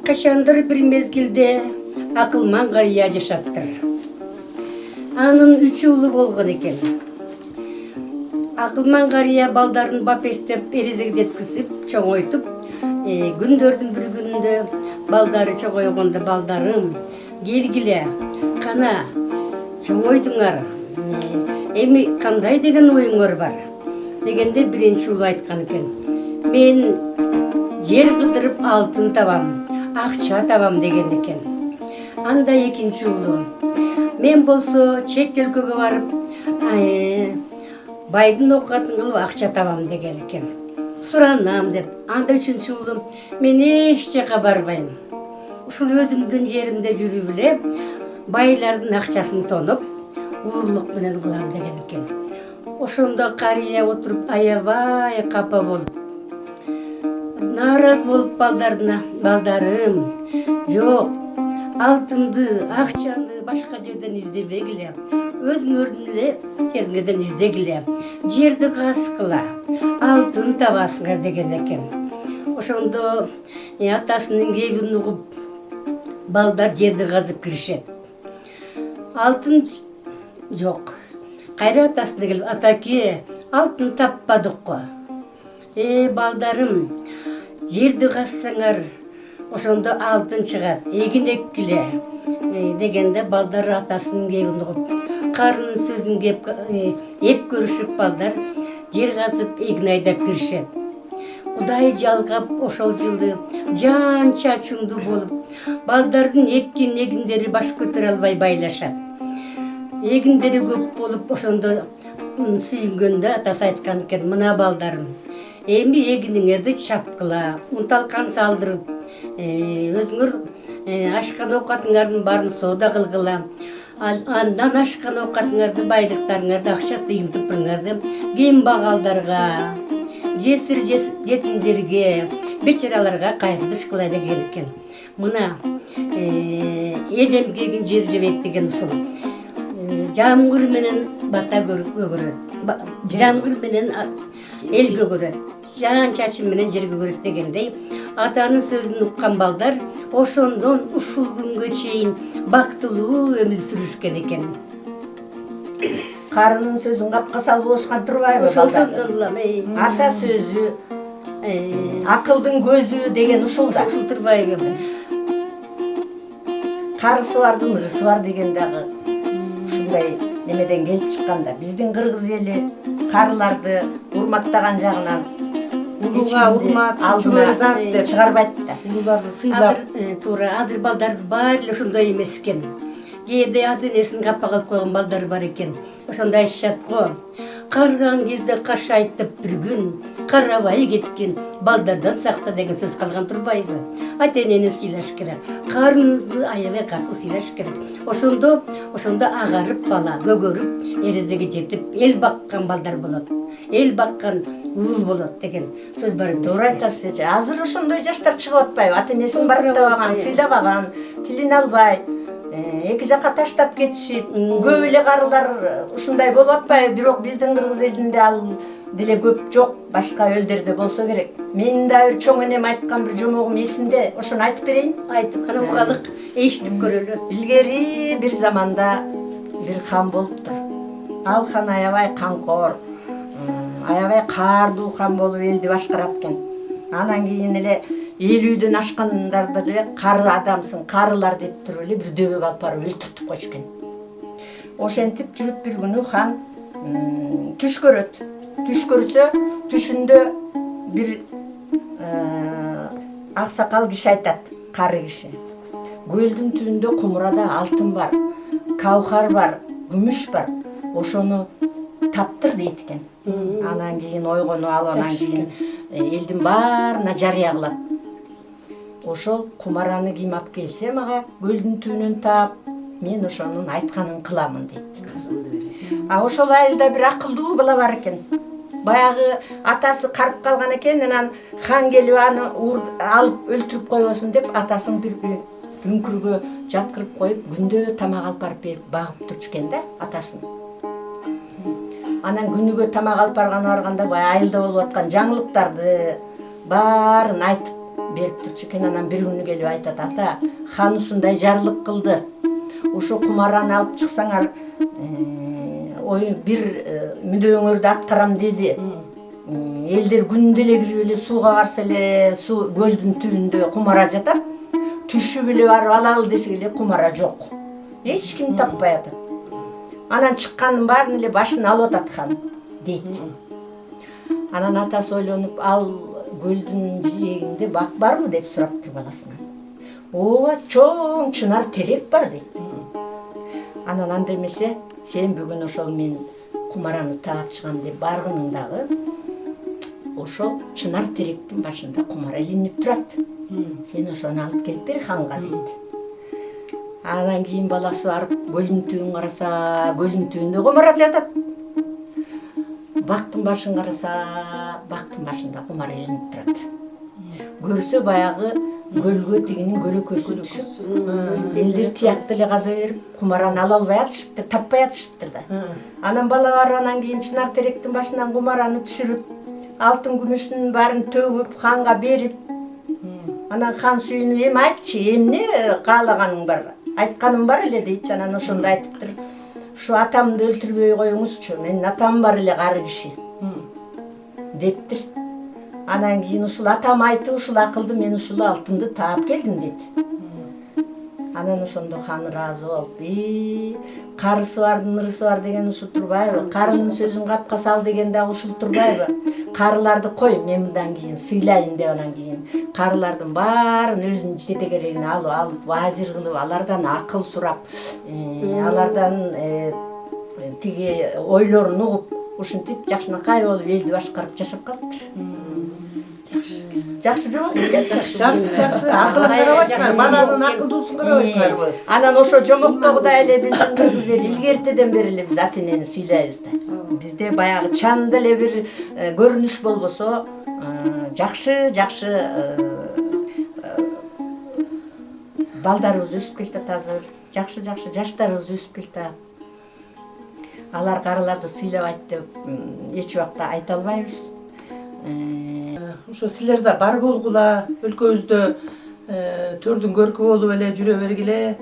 Кашандыр бир мезгилде акылман карыя жашаптыр. Анын 3 уулу болгон экен. Акылман карыя балдарын бапестеп, эрезеге жеткизип, чоңойтуп, күндөрдүн бир күнүндө балдары чоңойгондо балдарым, келгиле, кана чоңойдуңар. Эми кандай деген оюңар бар? Дегенде биринчи уулу айткан экен. Мен жер кыдырып алтын табам, акча табам деген экен. Анда экинчи уулу. Мен болсо чет өлкөгө барып, байдын окатын кылып акча табам деген экен. Суранам деп. Анда үчүнчү уулу. Мен эч жака барбайм. Ушул өзүмдүн жеримде жүрүп эле байлардын акчасын тоноп, уурулук менен кылам деген экен. Ошондо карыя отуруп аябай капа болуп, нааразы болуп балдарына, балдарым, жок, алтынды, акчаны башка жерден издебегиле, өзүңөрдүн эле жериңерден издегиле, жерди казгыла, алтын табасыңар деген экен. Ошондо атасынын кебин угуп, балдар жерди казып киришет. Алтын жок. Кайра атасына келип, атаке, алтын таппадык го. Балдарым, жерди казсаңар, ошондо алтын чыгат, эгин эккиле дегенде балдар атасынын кебин угуп, карынын сөзүн кеп эп көрүшүп балдар жер казып эгин айдап киришет. Кудай жалгап ошол жылды жан чачындуу болуп, балдардын эккен эгиндери баш көтөрө албай байлашат. Эгиндери көп болуп, ошондо сүйүнгөндө атасы айткан экен, мына балдарым, эми эгиниңерди чапкыла, унталкан салдырып, өзүңөр ашкан оокатыңардын баарын соода кылгыла, андан ашкан оокатыңарды, байлыктарыңарды, акча тыйынтыпыңарды кембагалдарга, жесир жетимдерге, бечараларга кайрылыш кыла деген экен. Мына эдемгегин жер жебейт деген ушул. Жамгыр менен бата көгөрөт. Жамгыр менен эл көгөрөт. Жан чачы менен жер көгөрөт дегендей, атанын сөзүн уккан балдар ошондон ушул күнгө чейин бактылуу өмүр сүрүшкөн экен. Карынын сөзүн капка салып болушкан турбайбы балдар? Ошондон Ата сөзү, акылдын көзү деген ушул да. ушул турбайбы? Карысы бардын ырысы бар деген дагы ушундай немеден келип чыкканда. Биздин кыргыз эли карыларды урматтаган жагынан улууга урмат, чоң зат деп чыгарбайт да. Улууларды сыйлап, Туура, азыр балдар баары эле ошондой эмес экен. Кээде ата энесин капа кылып койгон балдар бар экен. Ошондо айтышат го. Карыган кезде каш айтып бир күн, карабай кеткен балдардан сакта деген сөз калган турбайбы? Ата энени сыйлаш керек, карыныңызды аябай катуу сыйлаш керек. Ошондо агарып бала, көгөрүп, эрезеге жетип, эл баккан балдар болот. Эл баккан уул болот деген сөз бар эмес. Туура айтасыз. Азыр ошондой жаштар чыгып атпайбы? Ата энесин барктабаган, сыйлабаган, тилин албай, эки жака таштап кетишип, көп эле карылар ушундай болуп атпайбы? Бирок биздин кыргыз элинде ал деле көп жок, башка элдерде болсо керек. Менин да бир чоң энем айткан бир жомогум эсимде, ошону айтып берейин. Айтып, кана угалык, эшитип көрөлү. Илгери бир заманда бир хан болуптур. Ал хан аябай канкор, аябай каардуу хан болуп элди башкарат экен. Анан кийин эле 50-дөн ашкандарды эле кары адамсың, карылар деп туруп эле бир дөбөк алып барып өлтүртүп койчу экен. Ошентип жүрүп бир күнү хан түш көрөт. Түш көрсө, түшүндө бир аксакал киши айтат, кары киши. Көлдүн түбүндө кумурада алтын бар, каухар бар, күмүш бар. Ошону таптыр дейт экен. Анан кийин ойгонуп алып, анан кийин элдин баарына жарыя кылат. Ошол кумараны ким алып келсе мага көлдүн түбүнөн таап, мен ошонун айтканын кыламын дейт. Ошол айылда бир акылдуу бала бар экен. Баягы атасы карып калган экен, анан хан келип аны алып өлтүрүп койбосун деп атасын бир үңкүргө жаткырып коюп, күндө тамак алып барып берип багып турчу экен да атасын. Анан күнүгө тамак алып барганда баягы айылда болуп аткан жаңылыктарды баарын айтып берип турчу экен. Анан бир күнү келип айтат: ата, хан ушундай жарлык кылды. Ошо кумараны алып чыксаңар, ой бир мүдөөңөрдү аткарам деди. Элдер күндө эле кирип эле сууга барса эле суу көлдүн түбүндө кумара жатат. Түшүп эле барып алалы десек эле кумара жок. Эч ким таппай атат. Анан чыккандын баарын эле башын алып атат хан дейт. Анан атасы ойлонуп, ал көлдүн жээгинде бак барбы деп сураптыр баласынан. Ооба, чоң чынар терек бар дейт. Анан анда эмесе, сен бүгүн ошол мен кумараны таап чыгам деп баргыныңдагы ошол чынар теректин башында кумара илинип турат. Сен ошону алып келип бер ханга дейт. Анан кийин баласы барып көлдүн түбүн караса, көлдүн түбүндө кумара жатат. Бактын башын караса, бактын башында кумара илинип турат. Көрсө баягы көлгө тигинин көлөкөсү түшүп, элдер тиякты эле каза берип, кумараны ала албай атышыптыр, таппай атышыптыр да. Анан бала барып анан кийин чынар теректин башынан кумараны түшүрүп, алтын күмүштүн баарын төгүп, ханга берип, анан хан сүйүнүп, эми айтчы, эмне каалаганың бар? Айтканым бар эле дейт. Анан ошондо айтыптыр: ушу атамды өлтүрбөй коюңузчу, менин атам бар эле кары киши дептир. Анан кийин ушул атам айтып, ушул акылды мен ушул алтынды таап келдим дейт. Анан ошондо хан ыраазы болуп, карысы бардын ырысы бар деген ушул турбайбы? Карынын сөзүн капка сал деген дагы ушул турбайбы? Карыларды кой, мен мындан кийин сыйлайын деп анан кийин карылардын баарын өзүнүн жете керегине алып вазир кылып, алардан акыл сурап, алардан тиги ойлорун угуп, ушинтип жакшынакай болуп элди башкарып жашап калыптыр. Жакшы жок экен. Жакшы. Акылын карабайсыңар, баланын акылдуусун карабайсыңарбы? Анан ошо жомоктогудай эле биздин кыргыз эли илгертеден бери эле биз ата энени сыйлайбыз да. Бизде баягы чанда эле бир көрүнүш болбосо, жакшы балдарыбыз өсүп келатат азыр. Жакшы жаштарыбыз өсүп келатат. Алар карыларды сыйлабайт деп эч убакта айта албайбыз. Ошо силерде бар болгула, өлкөбүздө төрдүн көркү болуп эле жүрө бергиле.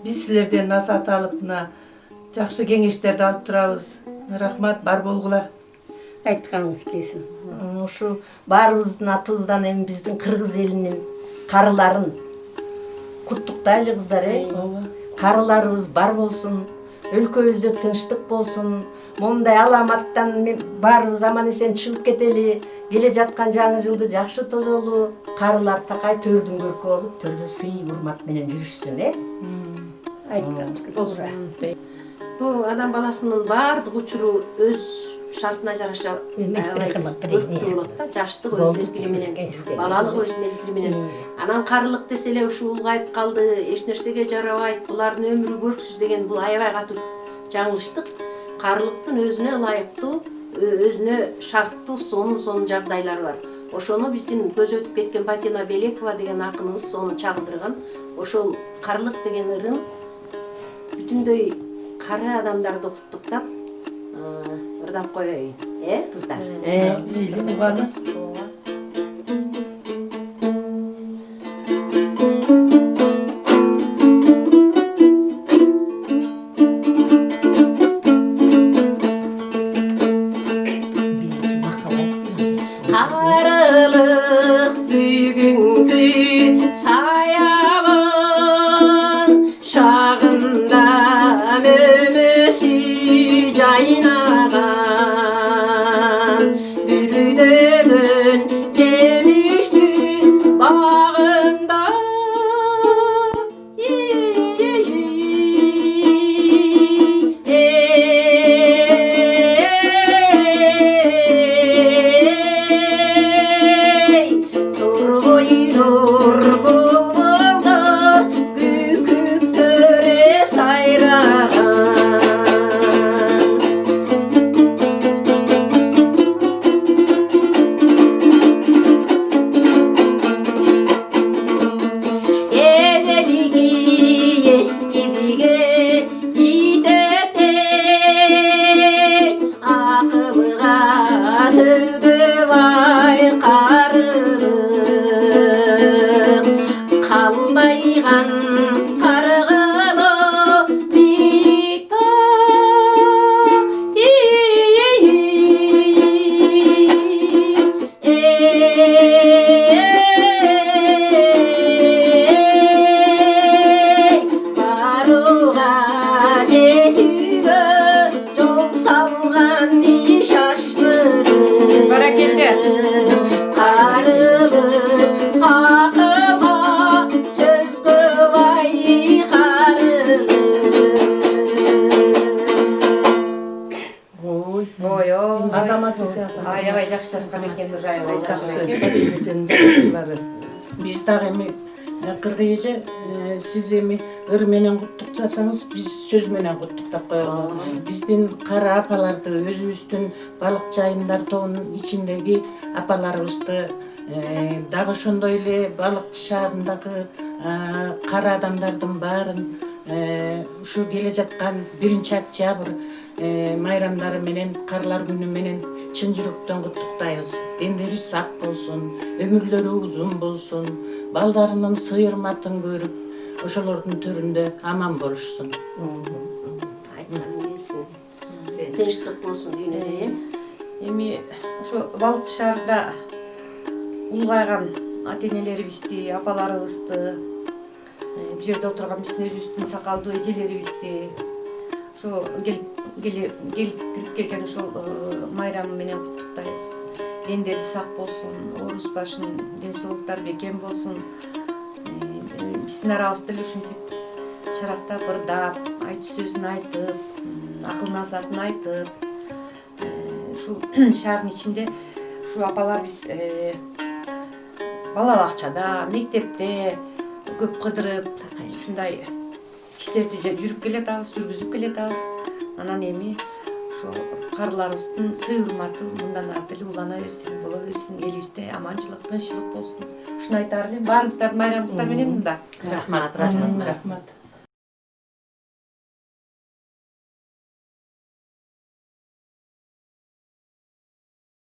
Биз силерден насаат алып, мына жакшы кеңештерди алып турабыз. Рахмат, бар болгула. Айтканыңыз келсин. Ушу баарыбыздын атыбыздан эми биздин кыргыз элинин карыларын куттуктайлы кыздар, карыларыбыз бар болсун, өлкөбүздө тынчтык болсун. Момундай аламаттан баарыбыз аман эсен чыгып кетели. Келе жаткан жаңы жылды жакшы тозолу, карылар такай төрдүн көркү болуп, төрдө сый урмат менен жүрүшсүн, Айтканыңыз келсин. Бул адам баласынын баардык учуру өз шартына жараша өрттүү болот да. Жаштык өз мезгили менен, балалык өз мезгили менен. Анан карылык десе эле ушу улгайып калды, эч нерсеге жарабайт, булардын өмүрү көрксүз деген бул аябай катуу жаңылыштык. Карылыктын өзүнө ылайыктуу, өзүнө шарттуу сонун жагдайлары бар. Ошону биздин көз өтүп кеткен Батина Белекова деген акыныбыз сону чагылдырган. Ошол карылык деген ырын бүтүндөй кары адамдарды куттуктап, ырдап коеюн, кыздар? Мейли, угалы. Karılık bugünkü sayabın şağında mömüsü caynagan bürüdөгö жазган экенбиз аябай Жакшы. жазган экен. Эженин жакшылары. Биз дагы эми кыргый эже сиз эми ыр менен куттуктасаңыз биз сөз менен куттуктап коелу. Биздин кара апаларды өзүбүздүн балык жайындар тоонун ичиндеги апаларыбызды дагы ошондой эле балыкчы шаарындагы кара адамдардын баарын ушу келе жаткан 1-октябрь майрамдары менен карлар күнү менен чын жүрөктөн куттуктайбыз. Дендери сак болсун, өмүрлөрү узун болсун, балдарынын сыйырматын көрүп, ошолордун төрүндө аман болушсун. Айтканың келсин. Тынчтык болсун дүйнөдө. Эми ошо балык шаарында улгайган ата-энелерибизди, апаларыбызды, бул жерде отурган биздин өзүбүздүн сакалдуу эжелерибизди ошо келип кирип келген ушул майрамы менен куттуктайбыз. Дендери сак болсун, оорус башын ден соолуктары бекем болсун. Биздин арабызда эле ушинтип шарактап, ырдап, айт сөзүн айтып, акыл насаатын айтып, ушул шаардын ичинде ушу апалар биз бала бакчада, мектепте көп кыдырып, ушундай иштерди жүрүп келатабыз, жүргүзүп келатабыз. Анан эми ошо карларыбыздын сый-урматы мындан ары деле улана берсин, боло берсин, элибизде аманчылык, тынччылык болсун. Ушуну айтаар элем. Баарыңыздардын майрамыңыздар менен мында. Рахмат. Рахмат.